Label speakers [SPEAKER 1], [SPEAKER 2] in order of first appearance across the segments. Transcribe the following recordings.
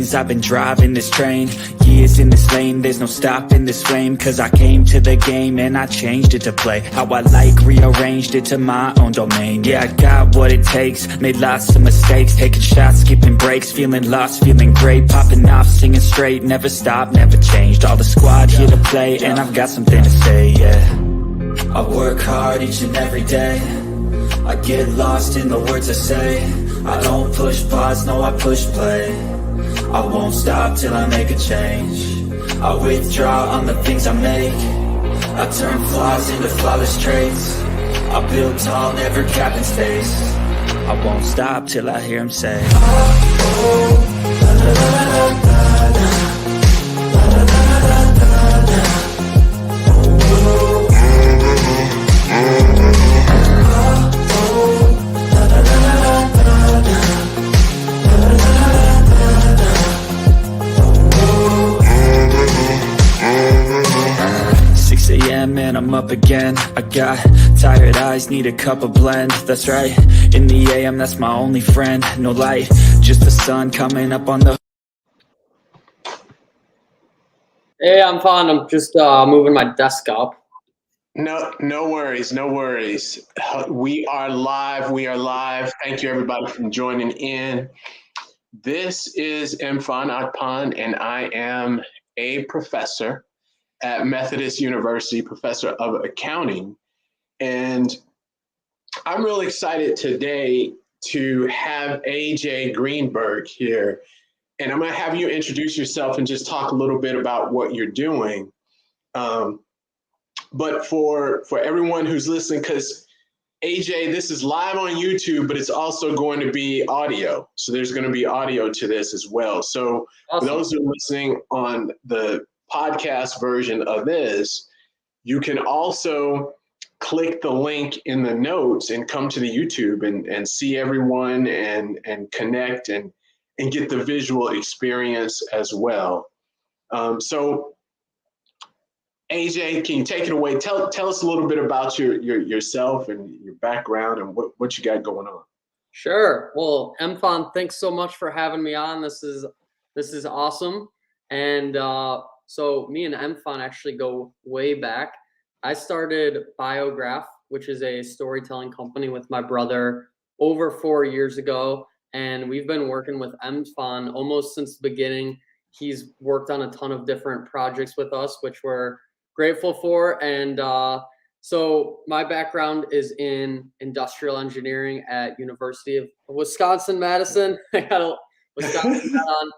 [SPEAKER 1] lanes. I've been driving this train, years in this lane. There's no stopping this flame, cause I came to the game and I changed it to play how I like, rearranged it to my own domain. Yeah, I got what it takes, made lots of mistakes, taking shots, skipping breaks, feeling lost, feeling great, popping off, singing straight, never stopped, never changed. All the squad here to play, and I've got something to say, yeah. I work hard each and every day, I get lost in the words I say. I don't push pause, no, I push play. I won't stop till I make a change. I withdraw on the things I make. I turn flaws into flawless traits. I build tall, never capping space. I won't stop till I hear him say, oh, oh, la, la, la, la, la. Man, I'm up again. I got tired eyes, need a cup of blend. That's right, in the AM, that's my only friend. No light, just the sun coming up on the...
[SPEAKER 2] Hey, I'm fine. I'm just moving my desk up.
[SPEAKER 3] No worries, no worries. We are live. Thank you everybody for joining in. This is Mfon Akpan, and I am a professor at Methodist University, professor of accounting. And I'm really excited today to have AJ Greenberg here. And I'm gonna have you introduce yourself and just talk a little bit about what you're doing. But for everyone who's listening, because AJ, this is live on YouTube, but it's also going to be audio. So there's gonna be audio to this as well. So awesome. For those who are listening on the podcast version of this, you can also click the link in the notes and come to the YouTube and see everyone and connect and get the visual experience as well. So AJ, can you take it away? Tell us a little bit about yourself and your background and what you got going on.
[SPEAKER 2] Sure. Well, Mfon, thanks so much for having me on. This is awesome. And so me and Mfon actually go way back. I started Biograph, which is a storytelling company, with my brother over 4 years ago. And we've been working with Mfon almost since the beginning. He's worked on a ton of different projects with us, which we're grateful for. And so my background is in industrial engineering at University of Wisconsin-Madison. I got a Wisconsin hat on.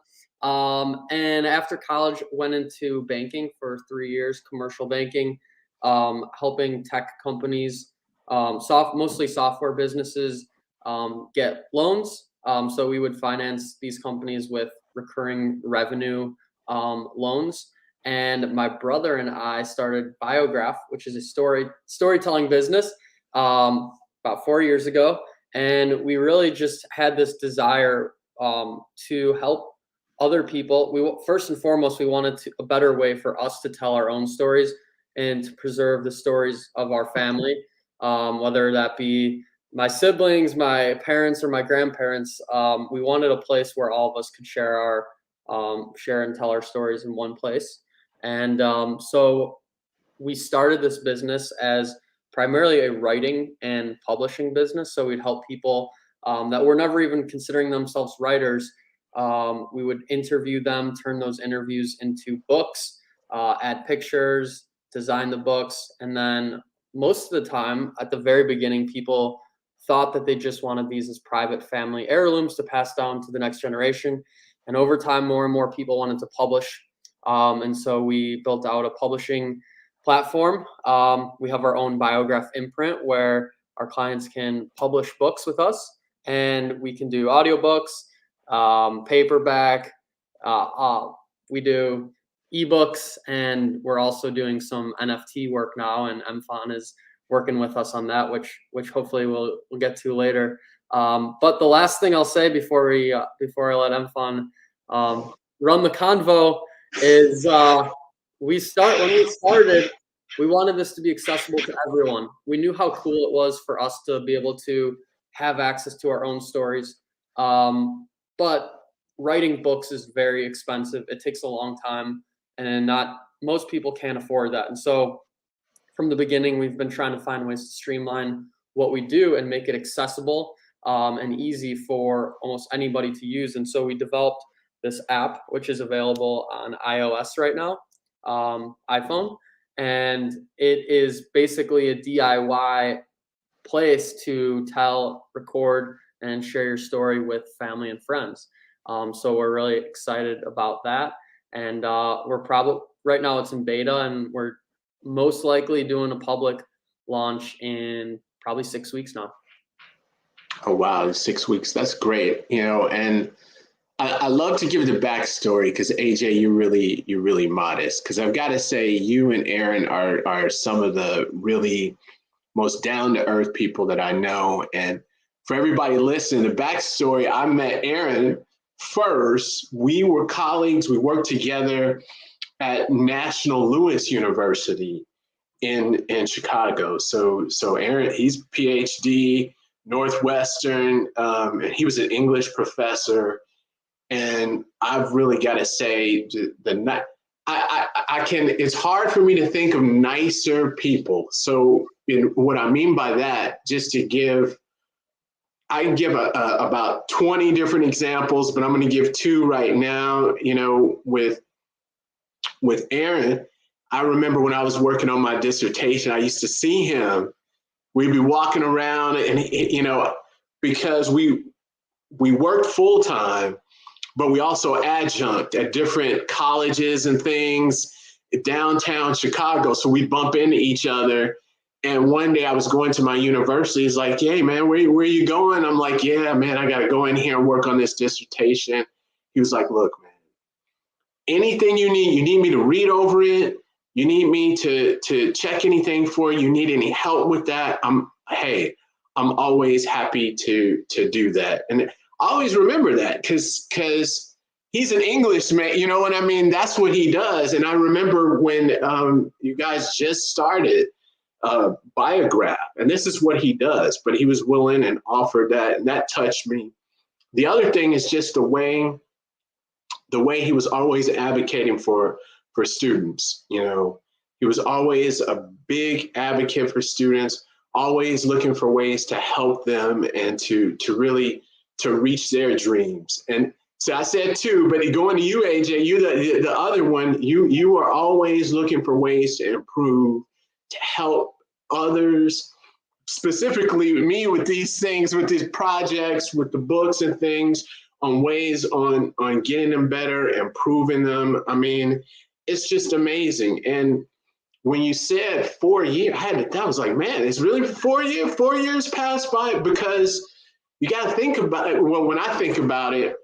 [SPEAKER 2] And after college, went into banking for 3 years, commercial banking, helping tech companies, mostly software businesses, get loans. So we would finance these companies with recurring revenue loans. And my brother and I started Biograph, which is a storytelling business, about 4 years ago. And we really just had this desire to help other people. First and foremost, we wanted a better way for us to tell our own stories and to preserve the stories of our family, whether that be my siblings, my parents, or my grandparents. We wanted a place where all of us could share and tell our stories in one place. And so we started this business as primarily a writing and publishing business. So we'd help people that were never even considering themselves writers. We would interview them, turn those interviews into books, add pictures, design the books. And then most of the time, at the very beginning, people thought that they just wanted these as private family heirlooms to pass down to the next generation. And over time, more and more people wanted to publish. And so we built out a publishing platform. We have our own Biograph imprint where our clients can publish books with us, and we can do audiobooks, paperback, we do ebooks, and we're also doing some NFT work now, and Mfon is working with us on that, which hopefully we'll get to later. But the last thing I'll say before I let Mfon run the convo is when we started, we wanted this to be accessible to everyone. We knew how cool it was for us to be able to have access to our own stories. But writing books is very expensive. It takes a long time, and not most people can't afford that. And so from the beginning, we've been trying to find ways to streamline what we do and make it accessible and easy for almost anybody to use. And so we developed this app, which is available on iOS right now, iPhone, and it is basically a DIY place to tell, record, and share your story with family and friends. So we're really excited about that. And we're probably, right now it's in beta, and we're most likely doing a public launch in probably 6 weeks now.
[SPEAKER 3] Oh, wow, 6 weeks. That's great. And I love to give the backstory because AJ, you're really modest. Because I've got to say, you and Aaron are some of the really most down to earth people that I know. And for everybody listening, the backstory: I met Aaron first. We were colleagues. We worked together at National Louis University in Chicago. So Aaron, he's PhD, Northwestern, and he was an English professor. And I've really got to say, it's hard for me to think of nicer people. So what I mean by that, I can give about 20 different examples, but I'm going to give 2 right now. With Aaron, I remember when I was working on my dissertation, I used to see him. We'd be walking around, and because we worked full time, but we also adjunct at different colleges and things downtown Chicago. So we'd bump into each other. And one day I was going to my university. He's like, "Hey man, where are you going?" I'm like, "Yeah, man, I got to go in here and work on this dissertation." He was like, "Look, man, anything you need me to read over it, you need me to check anything for you need any help with that, I'm always happy to do that." And I always remember that because he's an Englishman, you know what I mean? That's what he does. And I remember when you guys just started Biograph, and this is what he does, but he was willing and offered that, and that touched me. The other thing is just the way he was always advocating for students. He was always a big advocate for students, always looking for ways to help them and to really reach their dreams. And so I said 2, but going to you, AJ, you the other one, you are always looking for ways to improve, to help others, specifically me with these things, with these projects, with the books and things, on ways on getting them better, improving them. I mean, it's just amazing. And when you said 4 years, I was like, man, it's really 4 years. 4 years passed by, because you got to think about it. Well, when I think about it,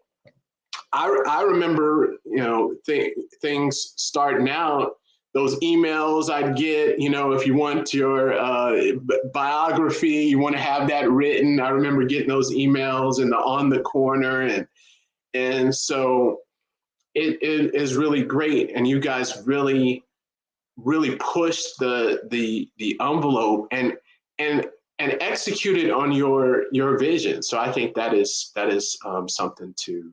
[SPEAKER 3] I remember, things starting out, those emails I'd get, if you want your biography, you want to have that written. I remember getting those emails in the On the Corner. And so it is really great. And you guys really pushed the envelope and executed on your vision. So I think that is something to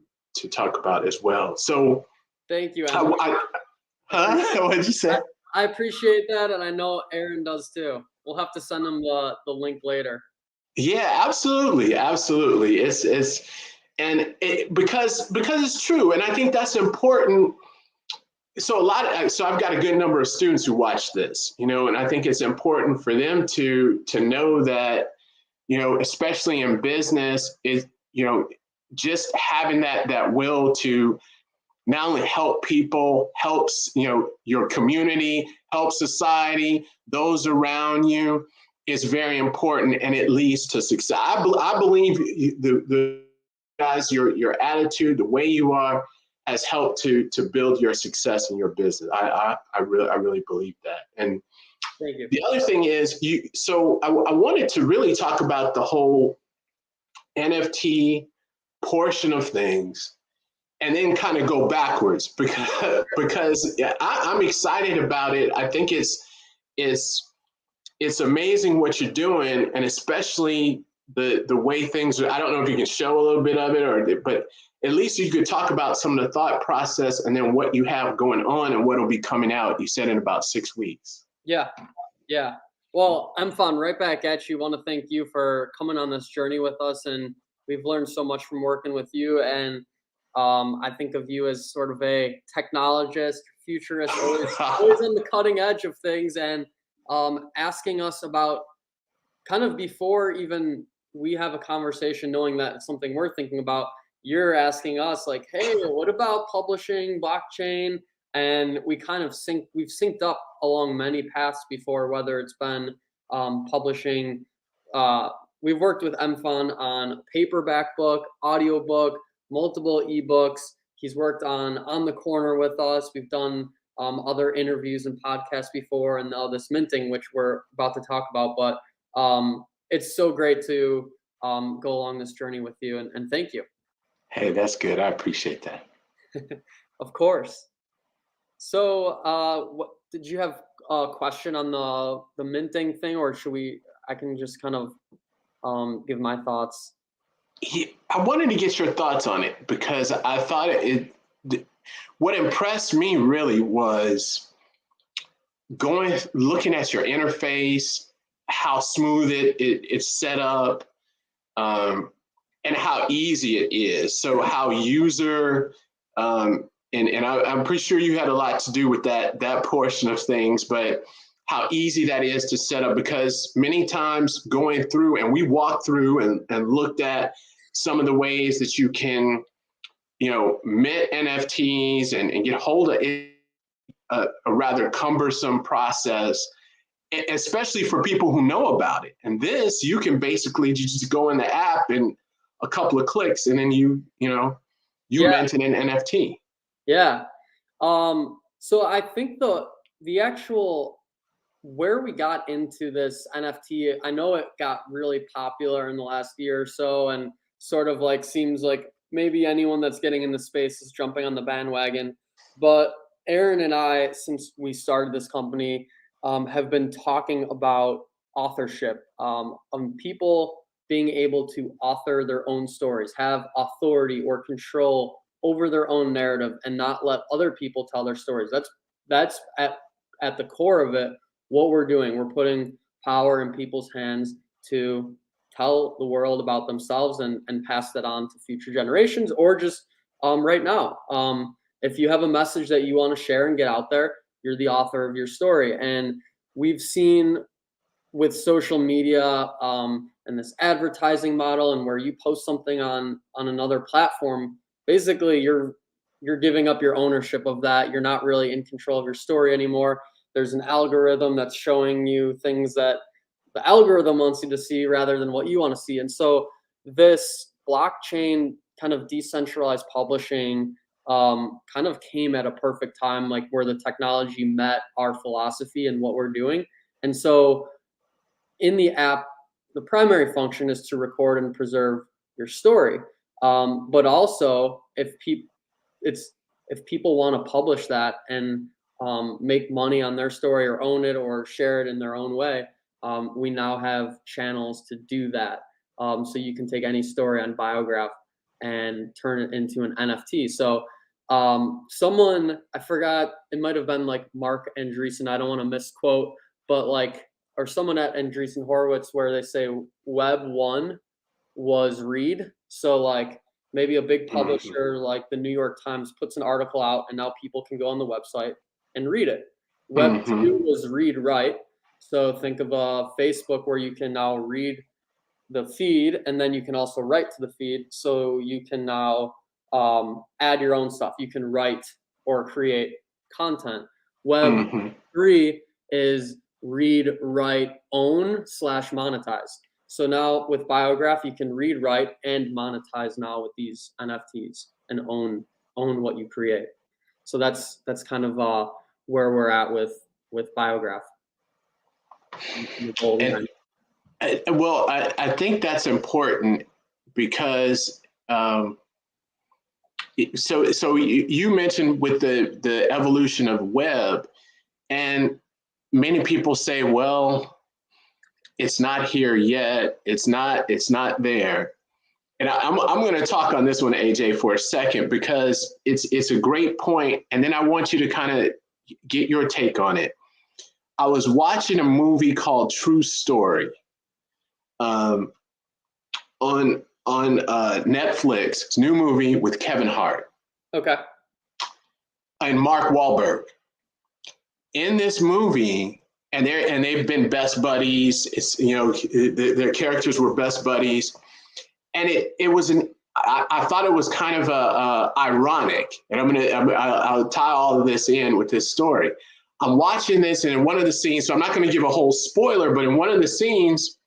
[SPEAKER 3] talk about as well. So
[SPEAKER 2] thank you.
[SPEAKER 3] What'd you say?
[SPEAKER 2] I appreciate that, and I know Aaron does too. We'll have to send him the link later.
[SPEAKER 3] Yeah, absolutely. It's because it's true, and I think that's important. So I've got a good number of students who watch this, and I think it's important for them to know that, especially in business, is just having that will to not only help people, helps your community, helps society, those around you, is very important, and it leads to success. I believe the guys, your attitude, the way you are, has helped to build your success in your business. I really believe that. And
[SPEAKER 2] thank you.
[SPEAKER 3] The other thing is I wanted to really talk about the whole NFT portion of things, and then kind of go backwards because I'm excited about it. I think it's amazing what you're doing, and especially the way things are. I don't know if you can show a little bit of it, but at least you could talk about some of the thought process and then what you have going on and what will be coming out. You said in about 6 weeks.
[SPEAKER 2] Yeah. Well, Mfon, right back at you. Want to thank you for coming on this journey with us, and we've learned so much from working with you. And I think of you as sort of a technologist, futurist, always on the cutting edge of things, and asking us about kind of before even we have a conversation, knowing that it's something we're thinking about. You're asking us like, hey, what about publishing, blockchain? And we kind of we've synced up along many paths before, whether it's been publishing. We've worked with Mfon on paperback book, audiobook, multiple ebooks. He's worked on the corner with us. We've done other interviews and podcasts before, and now this minting, which we're about to talk about. But it's so great to go along this journey with you, and thank you.
[SPEAKER 3] Hey, that's good. I appreciate that.
[SPEAKER 2] Of course. So, what did you have a question on the minting thing, or should I can just kind of give my thoughts?
[SPEAKER 3] I wanted to get your thoughts on it because I thought what impressed me really was looking at your interface, how smooth it's set up, and how easy it is. So how user, and I'm pretty sure you had a lot to do with that portion of things, but how easy that is to set up, because many times going through, and we walked through and looked at some of the ways that you can, mint NFTs and get hold of it, a rather cumbersome process, especially for people who know about it. And this, you can basically just go in the app and a couple of clicks, and then you mint an NFT.
[SPEAKER 2] Yeah. So I think the actual where we got into this NFT, I know it got really popular in the last year or so, and sort of like seems like maybe anyone that's getting in the space is jumping on the bandwagon. But Aaron and I, since we started this company, have been talking about authorship, people being able to author their own stories, have authority or control over their own narrative, and not let other people tell their stories. That's at the core of it. What we're doing, we're putting power in people's hands to tell the world about themselves and pass that on to future generations, or just right now. If you have a message that you want to share and get out there, you're the author of your story. And we've seen with social media and this advertising model, and where you post something on another platform, basically you're giving up your ownership of that. You're not really in control of your story anymore. There's an algorithm that's showing you things that the algorithm wants you to see rather than what you want to see. And so this blockchain kind of decentralized publishing kind of came at a perfect time, like where the technology met our philosophy and what we're doing. And so in the app, the primary function is to record and preserve your story. But also if people want to publish that and make money on their story, or own it, or share it in their own way, we now have channels to do that. So you can take any story on Biograph and turn it into an NFT. So someone, I forgot, it might have been like Mark Andreessen, I don't want to misquote, but or someone at Andreessen Horowitz, where they say Web 1 was read. So maybe a big publisher like the New York Times puts an article out, and now people can go on the website and read it. Web 2 was read write. So think of Facebook, where you can now read the feed, and then you can also write to the feed. So you can now add your own stuff. You can write or create content. Web 3 is read, write, own / monetize. So now with Biograph, you can read, write, and monetize now with these NFTs, and own what you create. So that's kind of where we're at with Biograph.
[SPEAKER 3] And, well, I think that's important because so you mentioned with the evolution of web, and many people say, well, it's not here yet. It's not there. And I'm going to talk on this one, AJ, for a second, because it's a great point. And then I want you to kind of get your take on it. I was watching a movie called True Story on Netflix. It's a new movie with Kevin Hart.
[SPEAKER 2] Okay.
[SPEAKER 3] And Mark Wahlberg. In this movie, and they've been best buddies. It's, you know, their characters were best buddies. And it was I thought it was kind of ironic, and I'll tie all of this in with this story. I'm watching this, and in one of the scenes, so I'm not going to give a whole spoiler, but in one of the scenes,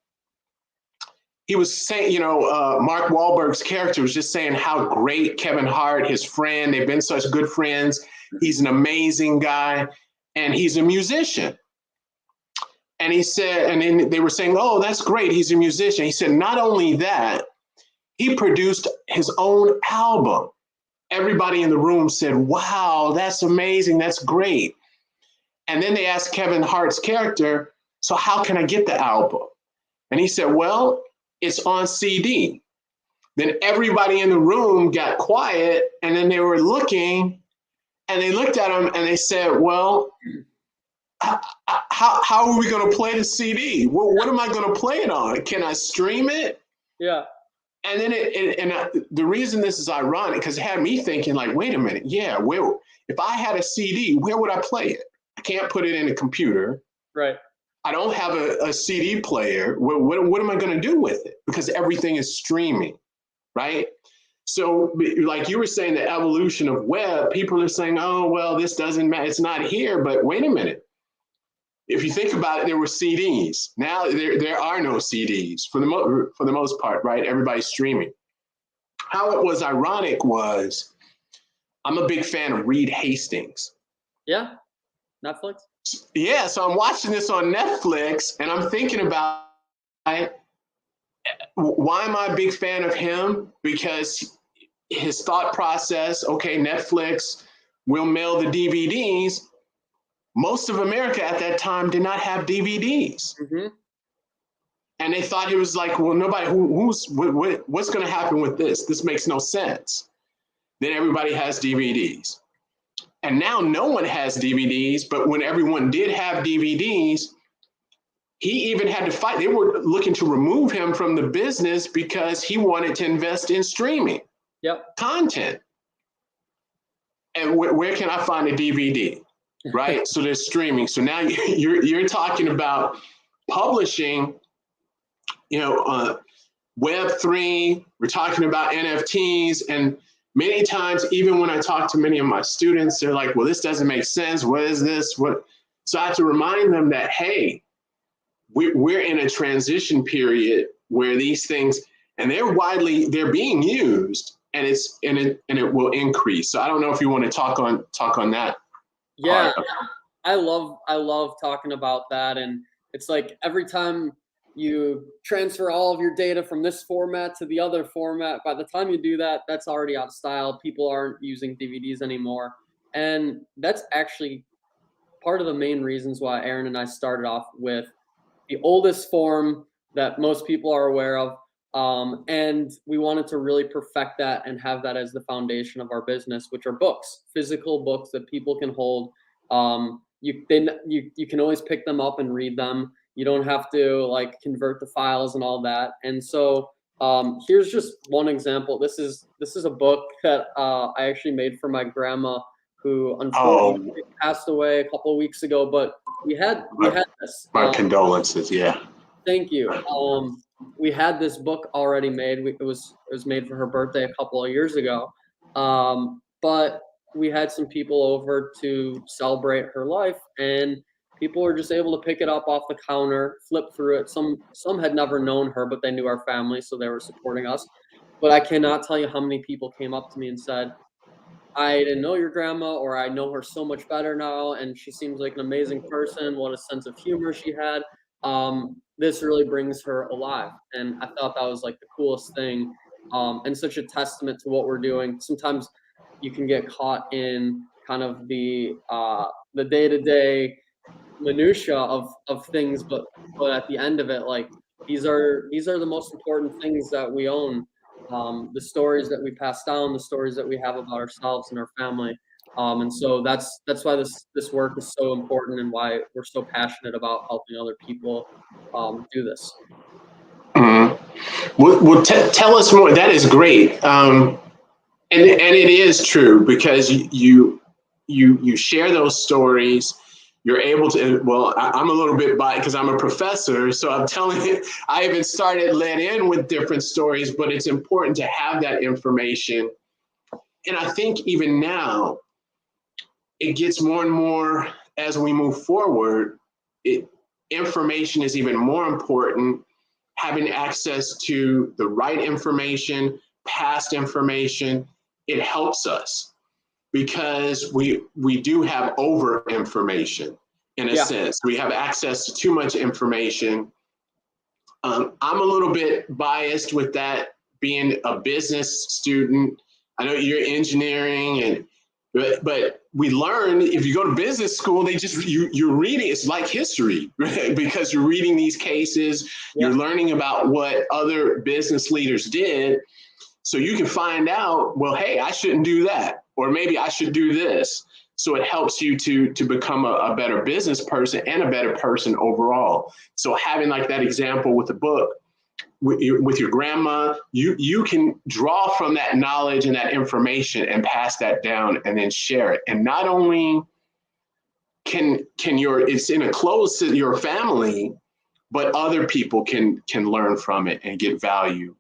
[SPEAKER 3] he was saying, you know, Mark Wahlberg's character was just saying how great Kevin Hart, his friend, they've been such good friends. He's an amazing guy, and he's a musician. And he said, and then they were saying, oh, that's great, he's a musician. He said, not only that, he produced his own album. Everybody in the room said, wow, that's amazing, that's great. And then they asked Kevin Hart's character, so how can I get the album? And he said, well, it's on CD. Then everybody in the room got quiet, and then they were looking, and they looked at him and they said, well, how are we going to play the CD? What am I going to play it on? Can I stream it?
[SPEAKER 2] Yeah.
[SPEAKER 3] And then the reason this is ironic, because it had me thinking, like, wait a minute, yeah, if I had a CD, where would I play it? I can't put it in a computer.
[SPEAKER 2] Right.
[SPEAKER 3] I don't have a CD player. What am I going to do with it? Because everything is streaming, right? So like you were saying, the evolution of web, people are saying, oh, well, this doesn't matter. It's not here. But wait a minute. If you think about it, there were CDs. Now there are no CDs for the most part, right? Everybody's streaming. How it was ironic was, I'm a big fan of Reed Hastings.
[SPEAKER 2] Yeah, Netflix.
[SPEAKER 3] Yeah, so I'm watching this on Netflix, and I'm thinking about why am I a big fan of him? Because his thought process, okay, Netflix will mail the DVDs. Most of America at that time did not have DVDs. Mm-hmm. And they thought he was like, well, nobody, what's going to happen with this? This makes no sense. Then everybody has DVDs. And now no one has DVDs, but when everyone did have DVDs, he even had to fight. They were looking to remove him from the business because he wanted to invest in streaming content. And where can I find a DVD? Right? So there's streaming. So now you're talking about publishing, you know, Web3, we're talking about NFTs, and many times, even when I talk to many of my students, they're like, well, this doesn't make sense. What is this? What? So I have to remind them that, hey, we're in a transition period where these things, and they're being used, and it will increase. So I don't know if you want to talk on that.
[SPEAKER 2] Yeah, I love talking about that. And it's like every time you transfer all of your data from this format to the other format, by the time you do that, that's already out of style. People aren't using DVDs anymore. And that's actually part of the main reasons why Aaron and I started off with the oldest form that most people are aware of. And we wanted to really perfect that and have that as the foundation of our business, which are books, physical books that people can hold. You can always pick them up and read them. You don't have to like convert the files and all that. And so here's just one example. This is a book that I actually made for my grandma, who unfortunately passed away a couple of weeks ago. But we had this.
[SPEAKER 3] My condolences. Yeah.
[SPEAKER 2] Thank you. We had this book already made. It was made for her birthday a couple of years ago. But we had some people over to celebrate her life, and people were just able to pick it up off the counter, flip through it. Some had never known her, but they knew our family, so they were supporting us. But I cannot tell you how many people came up to me and said, I didn't know your grandma, or I know her so much better now, and she seems like an amazing person. What a sense of humor she had. This really brings her alive. And I thought that was like the coolest thing, and such a testament to what we're doing. Sometimes you can get caught in kind of the day-to-day minutia of things, but at the end of it, like these are the most important things that we own. the stories that we pass down, the stories that we have about ourselves and our family. And so that's why this work is so important and why we're so passionate about helping other people do this.
[SPEAKER 3] Well, tell us more. That is great, and it is true because you share those stories. You're able to. Well, I'm a little bit biased because I'm a professor, so I'm telling you, I haven't started let in with different stories, but it's important to have that information. And I think even now, it gets more and more as we move forward. Information is even more important. Having access to the right information, past information, it helps us because we do have over information in a sense. We have access to too much information. I'm a little bit biased with that being a business student. I know you're engineering but we learn if you go to business school, they just you're reading. It's like history, right? Because you're reading these cases, you're learning about what other business leaders did, so you can find out. Well, hey, I shouldn't do that, or maybe I should do this. So it helps you to become a better business person and a better person overall. So having like that example with the book. With your grandma, you can draw from that knowledge and that information and pass that down and then share it. And not only can it's in a close to your family, but other people can learn from it and get value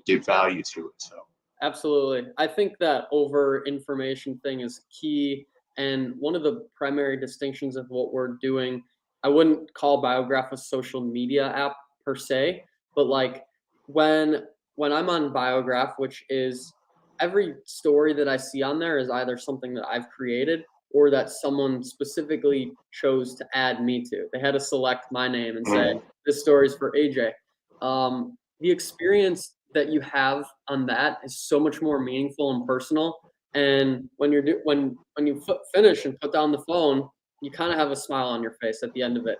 [SPEAKER 3] to it. So
[SPEAKER 2] Absolutely. I think that over information thing is key. And one of the primary distinctions of what we're doing, I wouldn't call Biograph a social media app per se, but like when I'm on Biograph, which is every story that I see on there is either something that I've created or that someone specifically chose to add me to. They had to select my name and say, this story is for AJ. The experience that you have on that is so much more meaningful and personal. And when when you finish and put down the phone, you kind of have a smile on your face at the end of it.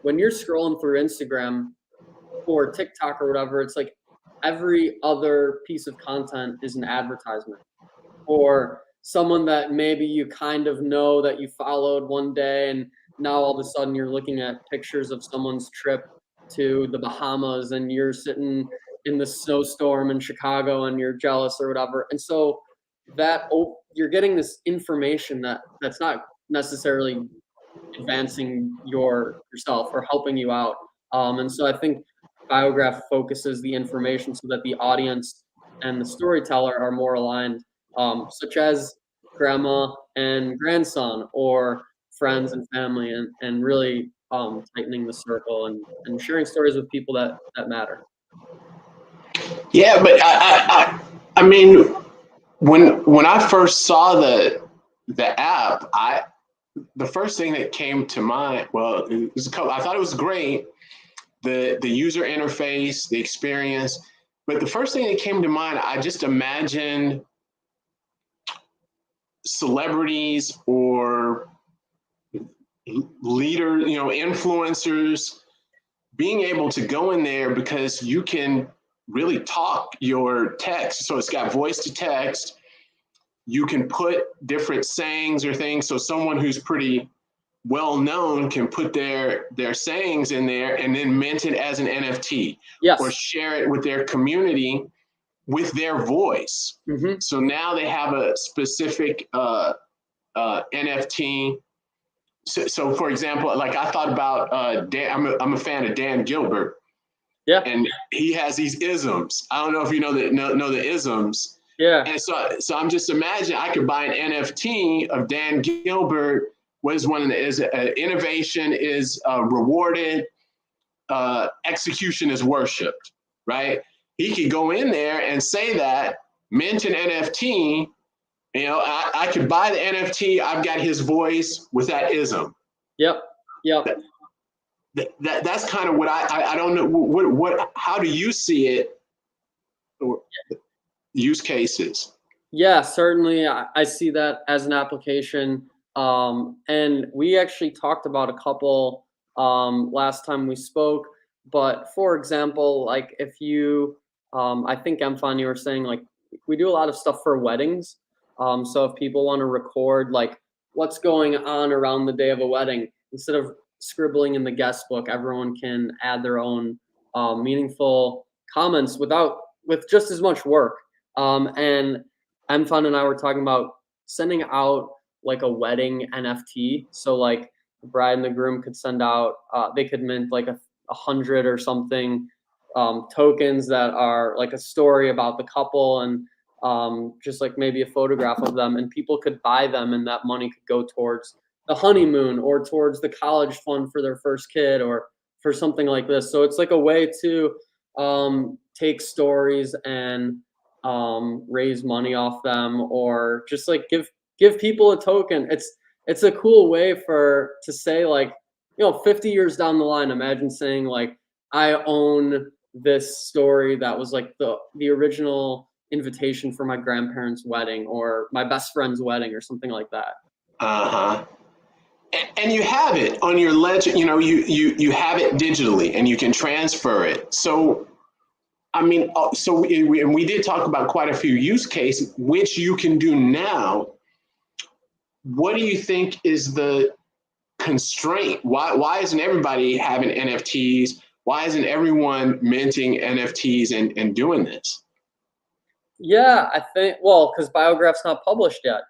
[SPEAKER 2] When you're scrolling through Instagram or TikTok or whatever, it's like every other piece of content is an advertisement or someone that maybe you kind of know that you followed one day, and now all of a sudden you're looking at pictures of someone's trip to the Bahamas and you're sitting in the snowstorm in Chicago and you're jealous or whatever. And so that you're getting this information that's not necessarily advancing yourself or helping you out. And so I think Biograph focuses the information so that the audience and the storyteller are more aligned, such as grandma and grandson or friends and family, and really tightening the circle and sharing stories with people that matter.
[SPEAKER 3] Yeah, but I mean, when I first saw the app, the first thing that came to mind, well, it was I thought it was great, the user interface, the experience, but the first thing that came to mind, I just imagined celebrities or leader, influencers being able to go in there because you can really talk your text. So it's got voice to text. You can put different sayings or things. So someone who's pretty well known can put their sayings in there and then mint it as an NFT, or share it with their community with their voice. So now they have a specific NFT. So for example, like I thought about Dan, I'm a fan of Dan Gilbert.
[SPEAKER 2] Yeah.
[SPEAKER 3] And he has these isms. I don't know if you know the isms.
[SPEAKER 2] Yeah.
[SPEAKER 3] And so I'm just imagining I could buy an NFT of Dan Gilbert. What is one of the is innovation is rewarded, execution is worshipped, right? He could go in there and say that, mint an NFT. I could buy the NFT. I've got his voice with that ism.
[SPEAKER 2] Yep.
[SPEAKER 3] That's kind of what I don't know. What how do you see it? Use cases.
[SPEAKER 2] Yeah, certainly. I see that as an application. And we actually talked about a couple last time we spoke. But for example, like if you I think Mfon, you were saying like we do a lot of stuff for weddings. So if people want to record like what's going on around the day of a wedding, instead of scribbling in the guest book, everyone can add their own meaningful comments with just as much work. And Mfon and I were talking about sending out like a wedding NFT. So like the bride and the groom could send out, they could mint like 100 or something tokens that are like a story about the couple, and just like maybe a photograph of them, and people could buy them, and that money could go towards the honeymoon or towards the college fund for their first kid or for something like this. So it's like a way to take stories and raise money off them, or just like give people a token. It's a cool way to say like, 50 years down the line, imagine saying like, I own this story that was like the original invitation for my grandparents' wedding or my best friend's wedding or something like that.
[SPEAKER 3] Uh-huh. And you have it on your ledger, you have it digitally and you can transfer it. So, I mean, we did talk about quite a few use cases, which you can do now. What do you think is the constraint? Why isn't everybody having NFTs? Why isn't everyone minting NFTs and doing this?
[SPEAKER 2] Yeah, I think, well, because Biograph's not published yet.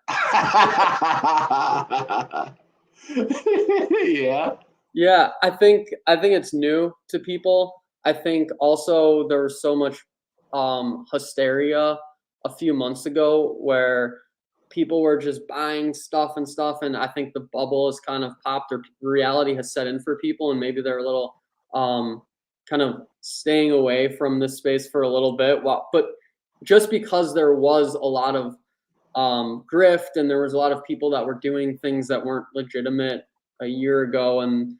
[SPEAKER 2] Yeah, I think it's new to people. I think also there was so much hysteria a few months ago where people were just buying stuff, and I think the bubble has kind of popped, or reality has set in for people, and maybe they're a little kind of staying away from this space for a little bit. But just because there was a lot of grift, and there was a lot of people that were doing things that weren't legitimate a year ago, and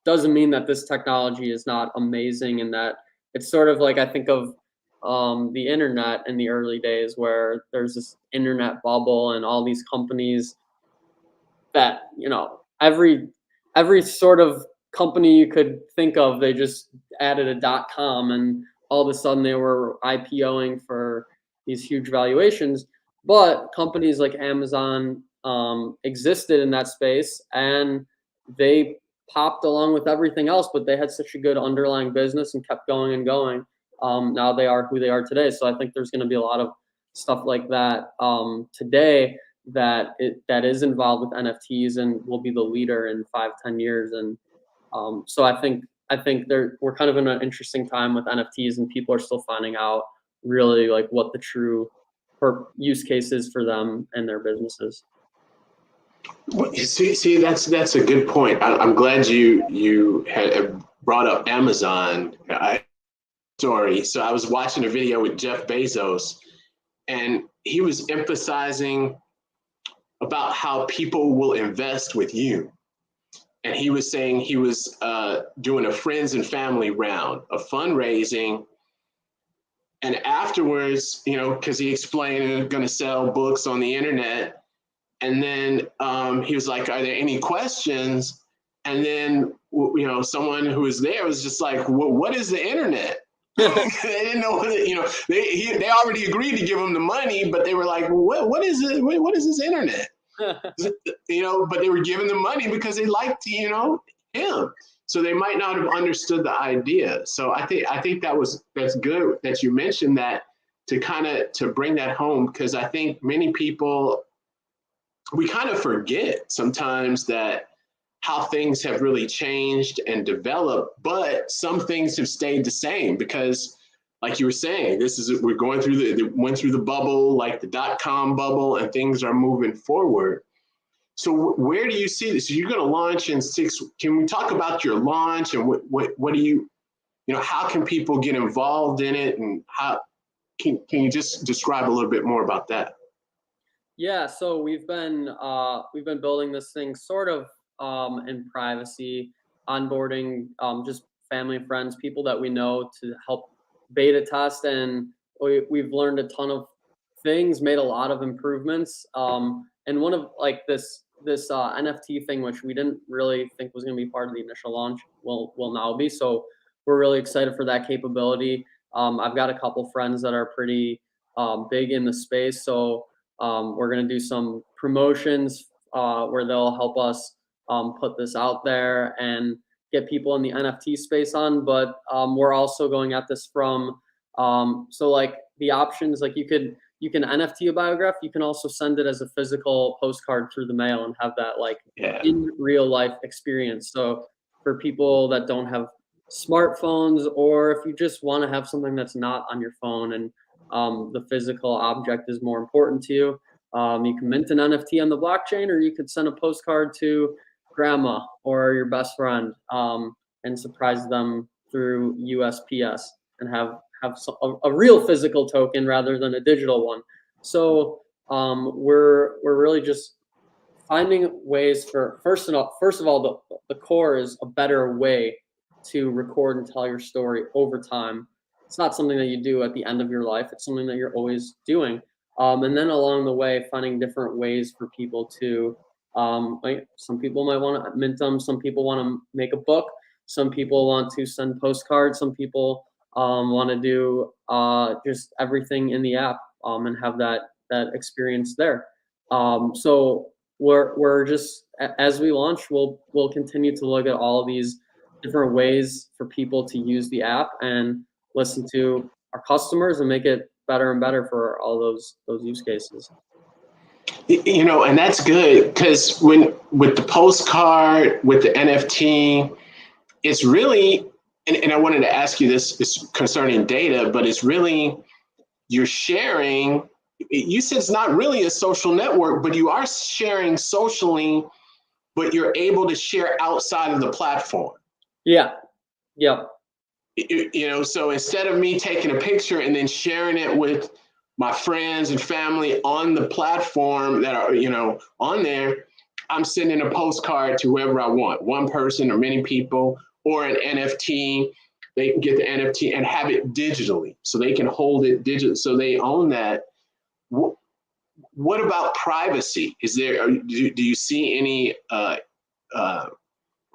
[SPEAKER 2] doesn't mean that this technology is not amazing, and that it's sort of like, I think of the internet in the early days, where there's this internet bubble and all these companies that, every sort of company you could think of, they just added a .com, and all of a sudden they were IPOing for these huge valuations. But companies like Amazon existed in that space, and they popped along with everything else, but they had such a good underlying business and kept going and going. Now they are who they are today. So I think there's going to be a lot of stuff like that today that is involved with NFTs and will be the leader in 5-10 years. And so I think we're kind of in an interesting time with NFTs, and people are still finding out really like what the true use case is for them and their businesses.
[SPEAKER 3] See, that's a good point. I'm glad you had brought up Amazon story. So I was watching a video with Jeff Bezos, and he was emphasizing about how people will invest with you. And he was saying he was doing a friends and family round of fundraising. And afterwards, because he explained he was going to sell books on the internet. And then he was like, are there any questions? And then, someone who was there was just like, what is the internet? They didn't know what they already agreed to give him the money, but they were like, what is it? What is this internet? But they were giving the money because they liked, him. So they might not have understood the idea. So I think that's good that you mentioned that, to bring that home, because I think many people, we kind of forget sometimes that how things have really changed and developed, but some things have stayed the same because, like you were saying, we're going through went through the bubble, like the .com bubble, and things are moving forward. So where do you see this? So you're going to launch in 6. Can we talk about your launch, and what do you, how can people get involved in it, and how can you just describe a little bit more about that?
[SPEAKER 2] Yeah, so we've been building this thing sort of in privacy, onboarding just family and friends, people that we know, to help beta test, and we've learned a ton of things, made a lot of improvements, and one of like this NFT thing, which we didn't really think was going to be part of the initial launch, will now be. So we're really excited for that capability. I've got a couple friends that are pretty big in the space, so we're gonna do some promotions where they'll help us put this out there and get people in the NFT space on. But we're also going at this from so like the options, like you can NFT a Biograph. You can also send it as a physical postcard through the mail and have that like in real life experience. So for people that don't have smartphones, or if you just want to have something that's not on your phone and the physical object is more important to you, you can mint an NFT on the blockchain, or you could send a postcard to grandma or your best friend and surprise them through USPS and have a real physical token rather than a digital one. So we're really just finding ways for first of all the core is a better way to record and tell your story over time. It's not something that you do at the end of your life. It's something that you're always doing. And then along the way, finding different ways for people to, like some people might want to mint them. Some people want to make a book. Some people want to send postcards. Some people want to do just everything in the app and have that experience there. So we're just, as we launch, we'll continue to look at all of these different ways for people to use the app and listen to our customers and make it better and better for all those use cases.
[SPEAKER 3] You know, and that's good, because with the postcard, with the NFT, it's really, and I wanted to ask you this, it's concerning data, but it's really, you're sharing, you said it's not really a social network, but you are sharing socially, but you're able to share outside of the platform.
[SPEAKER 2] Yeah.
[SPEAKER 3] You know, so instead of me taking a picture and then sharing it with my friends and family on the platform that are, you know, on there, I'm sending a postcard to whoever I want, one person or many people, or an NFT. They can get the NFT and have it digitally, so they can hold it digitally, so they own that. What about privacy? Is there, do you see any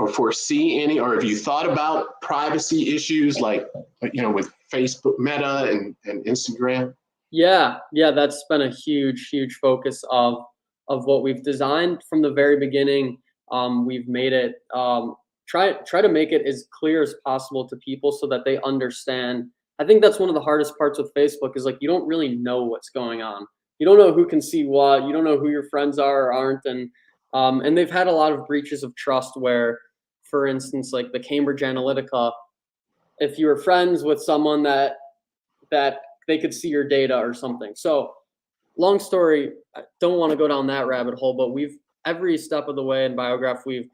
[SPEAKER 3] or foresee any, or have you thought about privacy issues, like, you know, with Facebook, Meta, and Instagram?
[SPEAKER 2] Yeah, that's been a huge focus of what we've designed from the very beginning. We've made it try to make it as clear as possible to people so that they understand. I think that's one of the hardest parts with Facebook, is like you don't really know what's going on. You don't know who can see what. You don't know who your friends are or aren't, and they've had a lot of breaches of trust where, for instance, like the Cambridge Analytica, if you were friends with someone that they could see your data or something. So long story, I don't want to go down that rabbit hole, but we've, every step of the way in Biograph, we've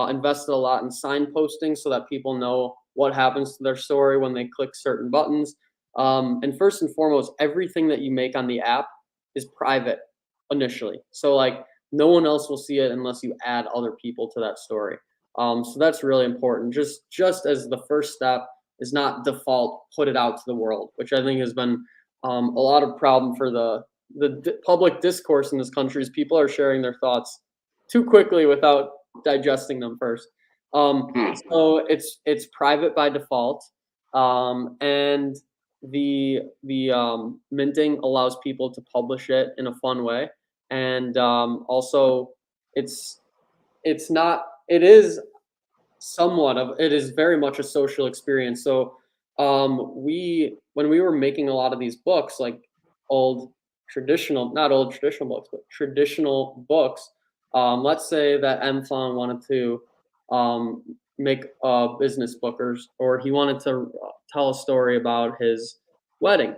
[SPEAKER 2] invested a lot in signposting so that people know what happens to their story when they click certain buttons. And first and foremost, everything that you make on the app is private initially. So like no one else will see it unless you add other people to that story. So that's really important. Just as the first step is not default, put it out to the world, which I think has been a lot of problem for the public discourse in this country, is people are sharing their thoughts too quickly without digesting them first. So it's private by default, and the minting allows people to publish it in a fun way, and also it is somewhat of, it is very much a social experience. So when we were making a lot of these books, like not old traditional books, but traditional books, let's say that Mfon wanted to make a business book, or he wanted to tell a story about his wedding.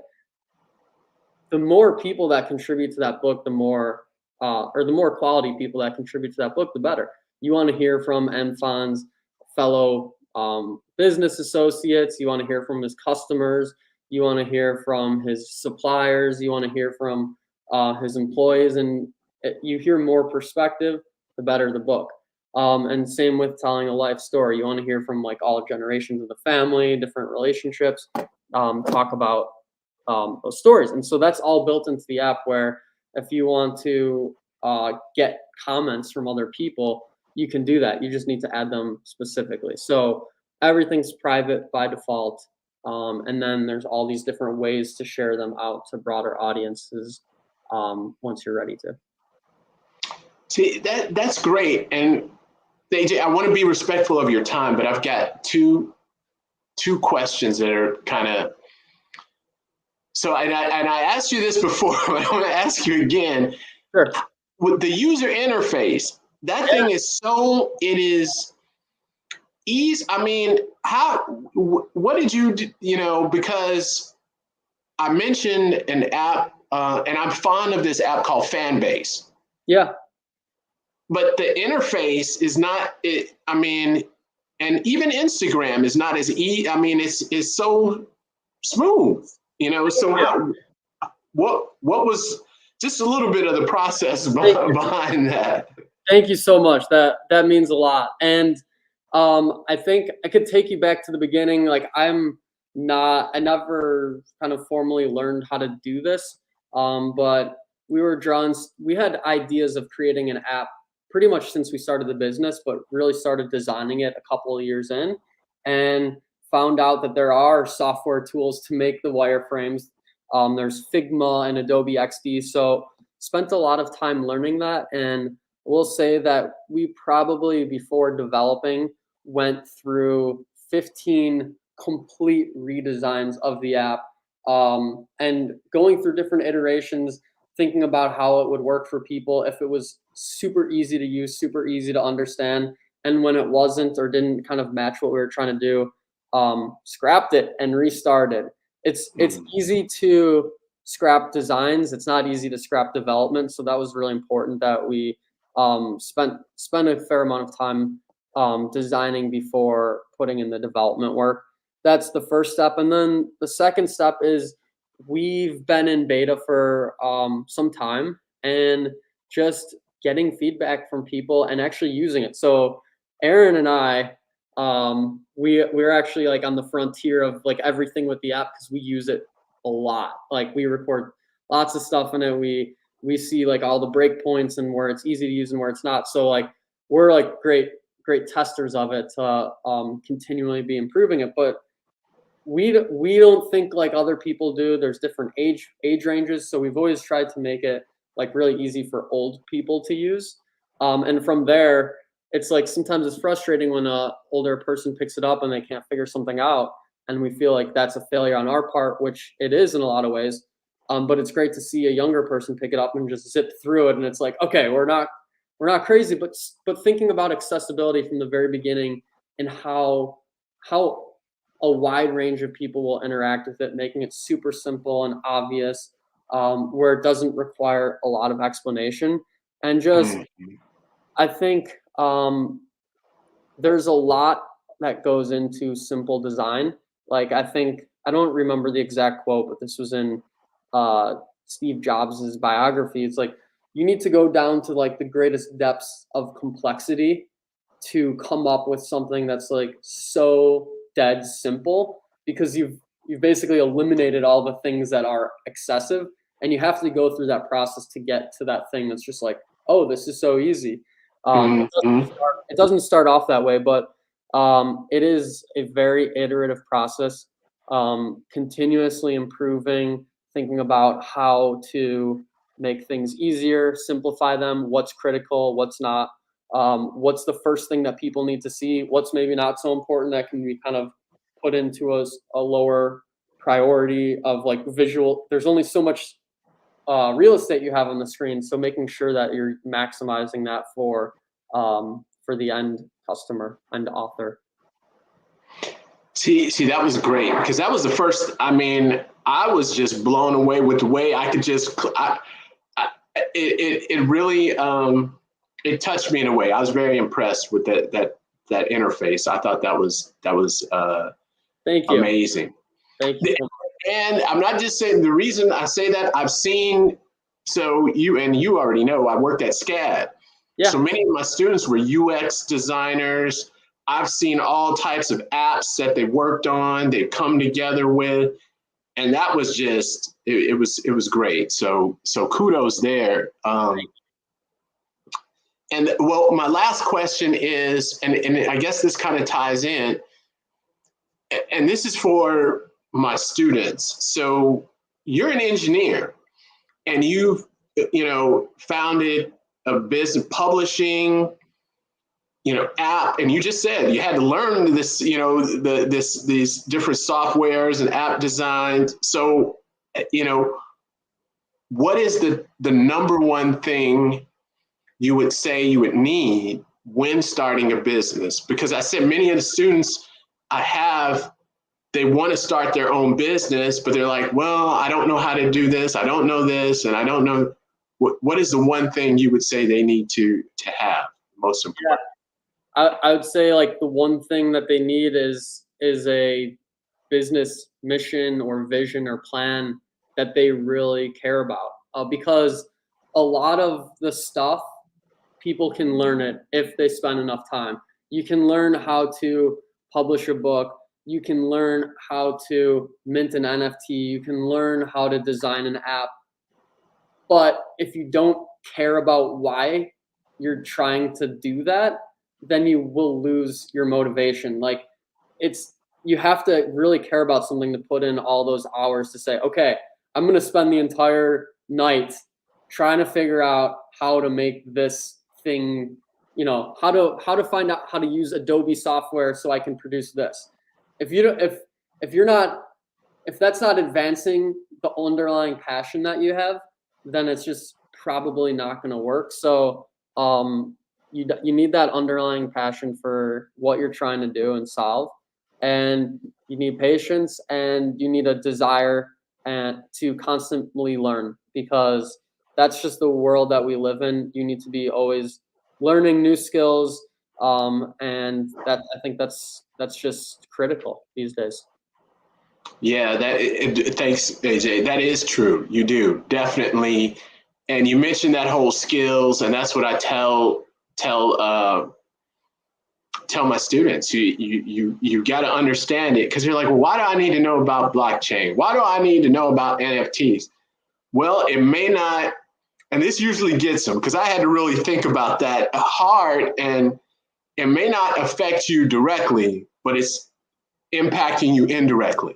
[SPEAKER 2] The more people that contribute to that book, the more quality people that contribute to that book, the better. You want to hear from Mfon's fellow business associates. You want to hear from his customers. You want to hear from his suppliers. You want to hear from his employees, and you hear more perspective, the better the book. And same with telling a life story. You want to hear from like all generations of the family, different relationships, talk about those stories. And so that's all built into the app, where if you want to get comments from other people, you can do that. You just need to add them specifically. So everything's private by default. And then there's all these different ways to share them out to broader audiences once you're ready to.
[SPEAKER 3] See, that's great. And AJ, I want to be respectful of your time, but I've got two questions that are kind of, so, and I asked you this before, but I want to ask you again.
[SPEAKER 2] Sure.
[SPEAKER 3] With the user interface, that thing is so, it is easy. I mean, what did you do, because I mentioned an app, and I'm fond of this app called Fanbase.
[SPEAKER 2] Yeah.
[SPEAKER 3] But the interface is not, and even Instagram is not as easy. I mean, it's so smooth, so what was just a little bit of the process behind that?
[SPEAKER 2] Thank you so much. That means a lot. And I think I could take you back to the beginning. Like I never kind of formally learned how to do this. But we had ideas of creating an app pretty much since we started the business, but really started designing it a couple of years in, and found out that there are software tools to make the wireframes. There's Figma and Adobe XD. So spent a lot of time learning that. And we'll say that we probably, before developing, went through 15 complete redesigns of the app, and going through different iterations, thinking about how it would work for people if it was super easy to use, super easy to understand. And when it wasn't or didn't kind of match what we were trying to do, scrapped it and restarted. It's easy to scrap designs. It's not easy to scrap development. So that was really important that we spent a fair amount of time designing before putting in the development work. That's the first step. And then the second step is we've been in beta for some time and just getting feedback from people and actually using it. So Aaron and I, we're actually like on the frontier of like everything with the app because we use it a lot. Like we record lots of stuff in it. We see like all the breakpoints and where it's easy to use and where it's not. So like we're like great testers of it to continually be improving it. But we don't think like other people do. There's different age ranges. So we've always tried to make it like really easy for old people to use. And from there, it's like sometimes it's frustrating when a older person picks it up and they can't figure something out. And we feel like that's a failure on our part, which it is in a lot of ways. But it's great to see a younger person pick it up and just zip through it. And it's like, okay, we're not crazy, but thinking about accessibility from the very beginning and how a wide range of people will interact with it, making it super simple and obvious, where it doesn't require a lot of explanation. And just, I think there's a lot that goes into simple design. Like I don't remember the exact quote, but this was in Steve Jobs's biography. It's like, you need to go down to like the greatest depths of complexity to come up with something that's like so dead simple, because you've basically eliminated all the things that are excessive, and you have to go through that process to get to that thing that's just like, oh, this is so easy. It doesn't start off that way, but it is a very iterative process, continuously improving, thinking about how to make things easier, simplify them, what's critical, what's not, what's the first thing that people need to see, what's maybe not so important that can be kind of put into a lower priority of like visual. There's only so much real estate you have on the screen, so making sure that you're maximizing that for the end customer and author.
[SPEAKER 3] See, that was great, because that was the first. I mean, I was just blown away with the way I could just. It really it touched me in a way. I was very impressed with that interface. I thought that was
[SPEAKER 2] Thank you.
[SPEAKER 3] Amazing.
[SPEAKER 2] Thank you.
[SPEAKER 3] And I'm not just saying, the reason I say that, I've seen, so you already know, I worked at SCAD.
[SPEAKER 2] Yeah.
[SPEAKER 3] So many of my students were UX designers. I've seen all types of apps that they worked on, they come together with, and that was just, it was great. So kudos there. And well, my last question is, and I guess this kind of ties in, and this is for my students. So you're an engineer and you've, founded a business publishing, app, and you just said you had to learn this, these different softwares and app designs. So, what is the number one thing you would say you would need when starting a business? Because I said many of the students I have, they want to start their own business, but they're like, well, I don't know how to do this. I don't know this, and I don't know. What is the one thing you would say they need to have most important?
[SPEAKER 2] Yeah. I would say like the one thing that they need is a business mission or vision or plan that they really care about. Because a lot of the stuff, people can learn it if they spend enough time. You can learn how to publish a book. You can learn how to mint an NFT. You can learn how to design an app. But if you don't care about why you're trying to do that, then you will lose your motivation. Like you have to really care about something to put in all those hours to say, okay, I'm going to spend the entire night trying to figure out how to make this thing, how to find out how to use Adobe software so I can produce this. If that's not advancing the underlying passion that you have, then it's just probably not going to work. So you need that underlying passion for what you're trying to do and solve, and you need patience, and you need a desire and to constantly learn, because that's just the world that we live in. You need to be always learning new skills, and I think that's just critical these days.
[SPEAKER 3] Yeah, thanks, AJ. That is true. You do definitely, and you mentioned that whole skills, and that's what I tell my students. You got to understand it, because you're like, well, why do I need to know about blockchain? Why do I need to know about NFTs? Well, it may not, and this usually gets them, because I had to really think about that hard, and it may not affect you directly, but it's impacting you indirectly,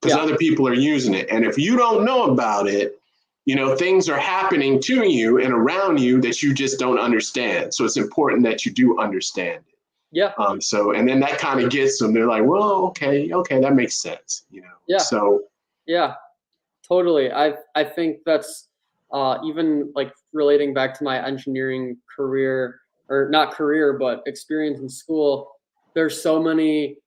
[SPEAKER 3] because other people are using it. And if you don't know about it, things are happening to you and around you that you just don't understand. So it's important that you do understand it.
[SPEAKER 2] Yeah.
[SPEAKER 3] And then that kind of gets them. They're like, well, okay, that makes sense.
[SPEAKER 2] Yeah.
[SPEAKER 3] So.
[SPEAKER 2] Yeah, totally. I think that's even like relating back to my engineering career, or not career, but experience in school. There's so many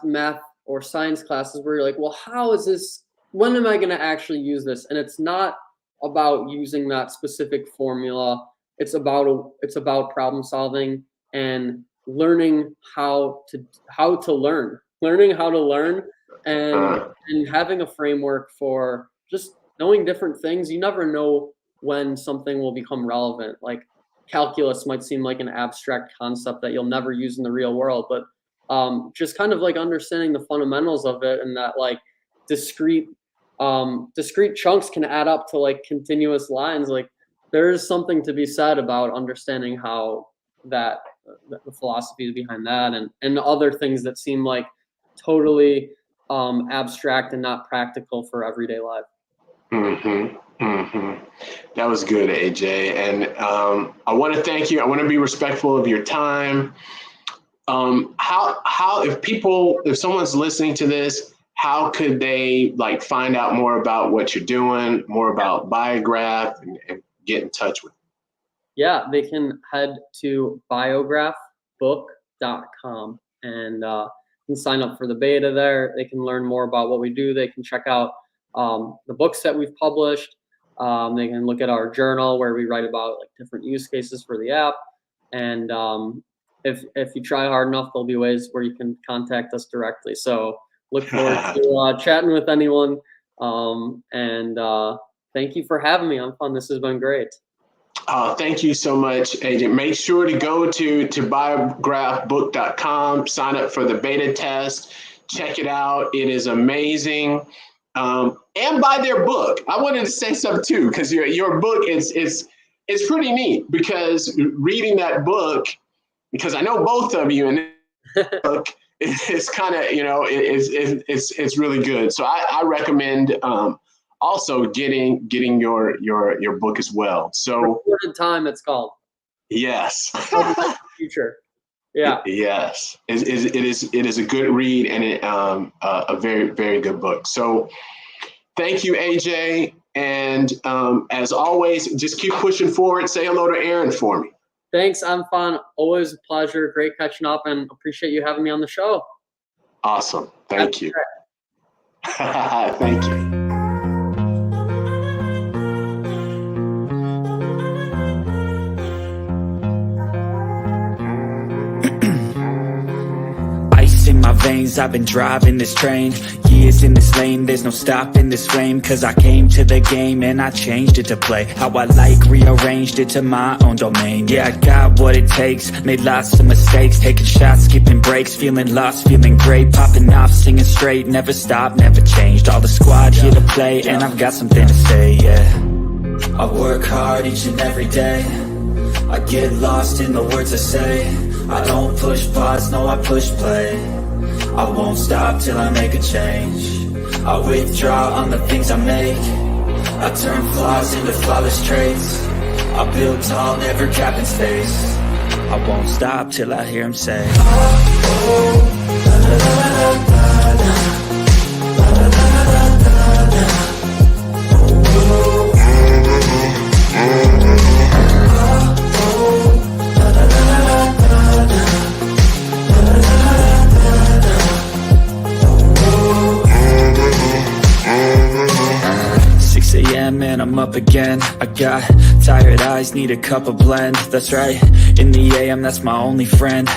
[SPEAKER 2] math or science classes where you're like, well, how is this? When am I going to actually use this? And it's not about using that specific formula. It's about problem solving and learning how to learn, and having a framework for just knowing different things. You never know when something will become relevant. Like calculus might seem like an abstract concept that you'll never use in the real world, but just kind of like understanding the fundamentals of it, and that like discrete chunks can add up to like continuous lines. Like there's something to be said about understanding how the philosophy behind that, and other things that seem like totally abstract and not practical for everyday life.
[SPEAKER 3] That was good, AJ. And I want to thank you. I want to be respectful of your time. If someone's listening to this, how could they like find out more about what you're doing, more about Biograph, and get in touch with you?
[SPEAKER 2] Yeah, they can head to biographbook.com and can sign up for the beta there. They can learn more about what we do. They can check out the books that we've published. They can look at our journal where we write about like different use cases for the app. And if you try hard enough, there'll be ways where you can contact us directly. So look forward to chatting with anyone. And thank you for having me. Mfon. This has been great.
[SPEAKER 3] Thank you so much, AJ. Make sure to go to biographbook.com, sign up for the beta test, check it out. It is amazing. And buy their book. I wanted to say something too, because your book is pretty neat, because reading that book, because I know both of you in the book, it's kind of, it's really good. So I recommend also getting your book as well. So
[SPEAKER 2] Recorded Time, it's called.
[SPEAKER 3] Yes.
[SPEAKER 2] Future. Yeah.
[SPEAKER 3] Yes. It is a good read, and a very, very good book. So thank you, AJ. And as always, just keep pushing forward. Say hello to Aaron for me.
[SPEAKER 2] Thanks, Mfon. Always a pleasure. Great catching up, and appreciate you having me on the show.
[SPEAKER 3] Awesome. Thank you. Thank you.
[SPEAKER 1] In my veins, I've been driving this train. Years in this lane, there's no stopping this flame. Cause I came to the game and I changed it to play how I like, rearranged it to my own domain. Yeah, I got what it takes, made lots of mistakes, taking shots, skipping breaks, feeling lost, feeling great, popping off, singing straight, never stopped, never changed. All the squad here to play, and I've got something to say, yeah. I work hard each and every day, I get lost in the words I say. I don't push pause, no, I push play. I won't stop till I make a change. I withdraw on the things I make. I turn flaws into flawless traits. I build tall, never capping space. I won't stop till I hear him say, oh, oh, la, la, la, la, la, la. And I'm up again. I got tired eyes, need a cup of blend. That's right, in the AM, that's my only friend.